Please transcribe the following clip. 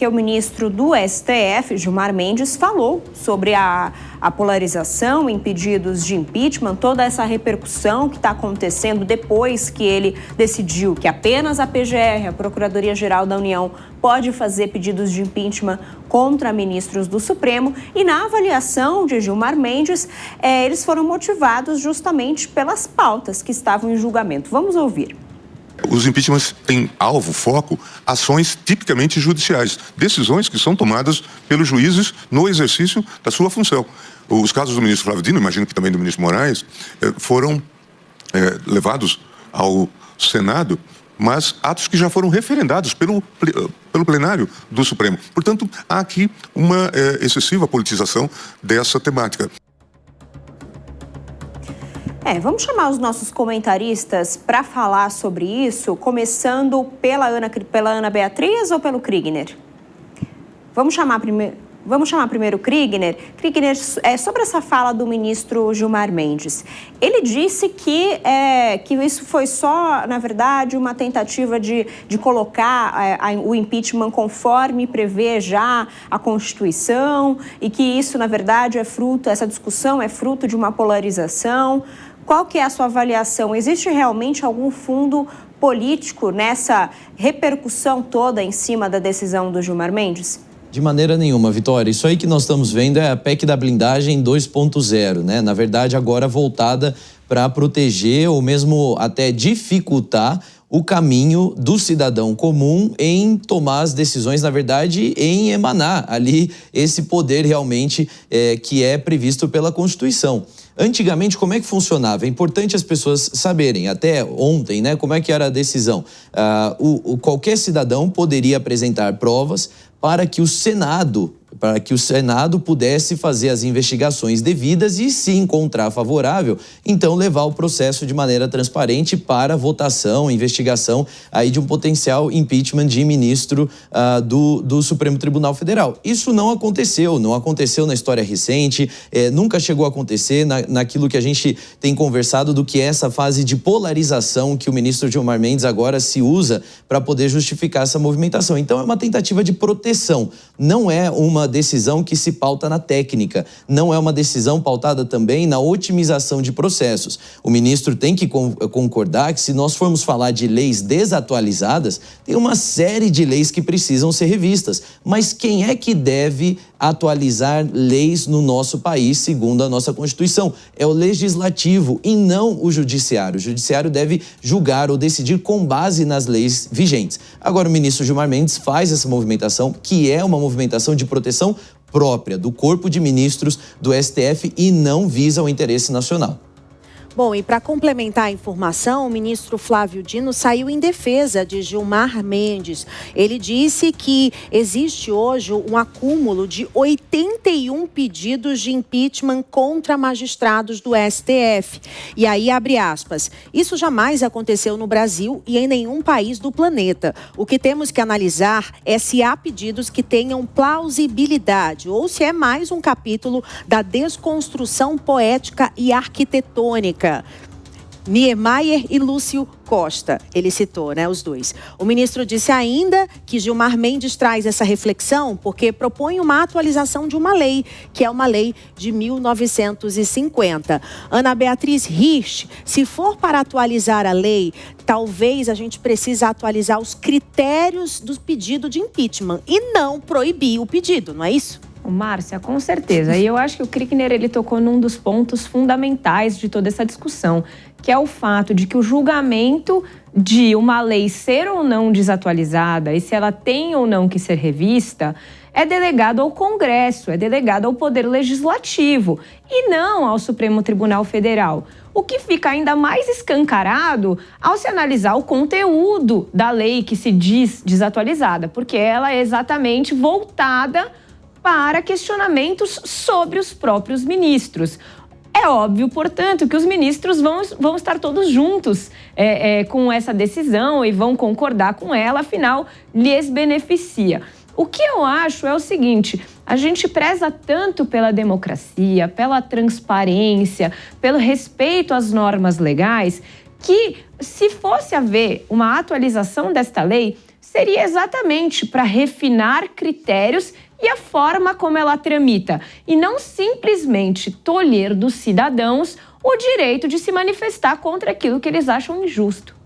que o ministro do STF, Gilmar Mendes, falou sobre a polarização em pedidos de impeachment, toda essa repercussão que está acontecendo depois que ele decidiu que apenas a PGR, a Procuradoria-Geral da União, pode fazer pedidos de impeachment contra ministros do Supremo. E na avaliação de Gilmar Mendes, eles foram motivados justamente pelas pautas que estavam em julgamento. Vamos ouvir. Os impeachments têm alvo, foco, ações tipicamente judiciais, decisões que são tomadas pelos juízes no exercício da sua função. Os casos do ministro Flávio Dino, imagino que também do ministro Moraes, foram levados ao Senado, mas atos que já foram referendados pelo plenário do Supremo. Portanto, há aqui uma excessiva politização dessa temática. Vamos chamar os nossos comentaristas para falar sobre isso, começando pela Ana Beatriz ou pelo Kriegner? Vamos chamar primeiro o Kriegner. Kriegner, sobre essa fala do ministro Gilmar Mendes. Ele disse que isso foi só, na verdade, uma tentativa de colocar o impeachment conforme prevê já a Constituição e que isso, na verdade, essa discussão é fruto de uma polarização. Qual que é a sua avaliação? Existe realmente algum fundo político nessa repercussão toda em cima da decisão do Gilmar Mendes? De maneira nenhuma, Vitória. Isso aí que nós estamos vendo é a PEC da blindagem 2.0, né? Na verdade, agora voltada para proteger ou mesmo até dificultar o caminho do cidadão comum em tomar as decisões, na verdade, em emanar ali esse poder realmente que é previsto pela Constituição. Antigamente, como é que funcionava? É importante as pessoas saberem, até ontem, né, como é que era a decisão. Qualquer cidadão poderia apresentar provas para que o Senado pudesse fazer as investigações devidas e, se encontrar favorável, então levar o processo de maneira transparente para votação, investigação aí de um potencial impeachment de ministro do Supremo Tribunal Federal. Isso não aconteceu na história recente, nunca chegou a acontecer naquilo que a gente tem conversado do que é essa fase de polarização que o ministro Gilmar Mendes agora se usa para poder justificar essa movimentação. Então é uma tentativa de proteção, não é uma decisão que se pauta na técnica, não é uma decisão pautada também na otimização de processos. O ministro tem que concordar que, se nós formos falar de leis desatualizadas, tem uma série de leis que precisam ser revistas. Mas quem é que deve atualizar leis no nosso país, segundo a nossa Constituição? É o Legislativo e não o Judiciário. O Judiciário deve julgar ou decidir com base nas leis vigentes. Agora, o ministro Gilmar Mendes faz essa movimentação, que é uma movimentação de proteção própria do corpo de ministros do STF e não visa o interesse nacional. Bom, e para complementar a informação, o ministro Flávio Dino saiu em defesa de Gilmar Mendes. Ele disse que existe hoje um acúmulo de 81 pedidos de impeachment contra magistrados do STF. E aí, abre aspas, isso jamais aconteceu no Brasil e em nenhum país do planeta. O que temos que analisar é se há pedidos que tenham plausibilidade ou se é mais um capítulo da desconstrução poética e arquitetônica. Niemeyer e Lúcio Costa, ele citou, né, os dois. O ministro disse ainda que Gilmar Mendes traz essa reflexão porque propõe uma atualização de uma lei, que é uma lei de 1950. Ana Beatriz Rich, se for para atualizar a lei, talvez a gente precise atualizar os critérios do pedido de impeachment e não proibir o pedido, não é isso? Márcia, com certeza. E eu acho que o Kriegner, ele tocou num dos pontos fundamentais de toda essa discussão, que é o fato de que o julgamento de uma lei ser ou não desatualizada e se ela tem ou não que ser revista é delegado ao Congresso, é delegado ao Poder Legislativo e não ao Supremo Tribunal Federal. O que fica ainda mais escancarado ao se analisar o conteúdo da lei que se diz desatualizada, porque ela é exatamente voltada para questionamentos sobre os próprios ministros. É óbvio, portanto, que os ministros vão estar todos juntos com essa decisão e vão concordar com ela, afinal, lhes beneficia. O que eu acho é o seguinte, a gente preza tanto pela democracia, pela transparência, pelo respeito às normas legais, que se fosse haver uma atualização desta lei, seria exatamente para refinar critérios e a forma como ela tramita, e não simplesmente tolher dos cidadãos o direito de se manifestar contra aquilo que eles acham injusto.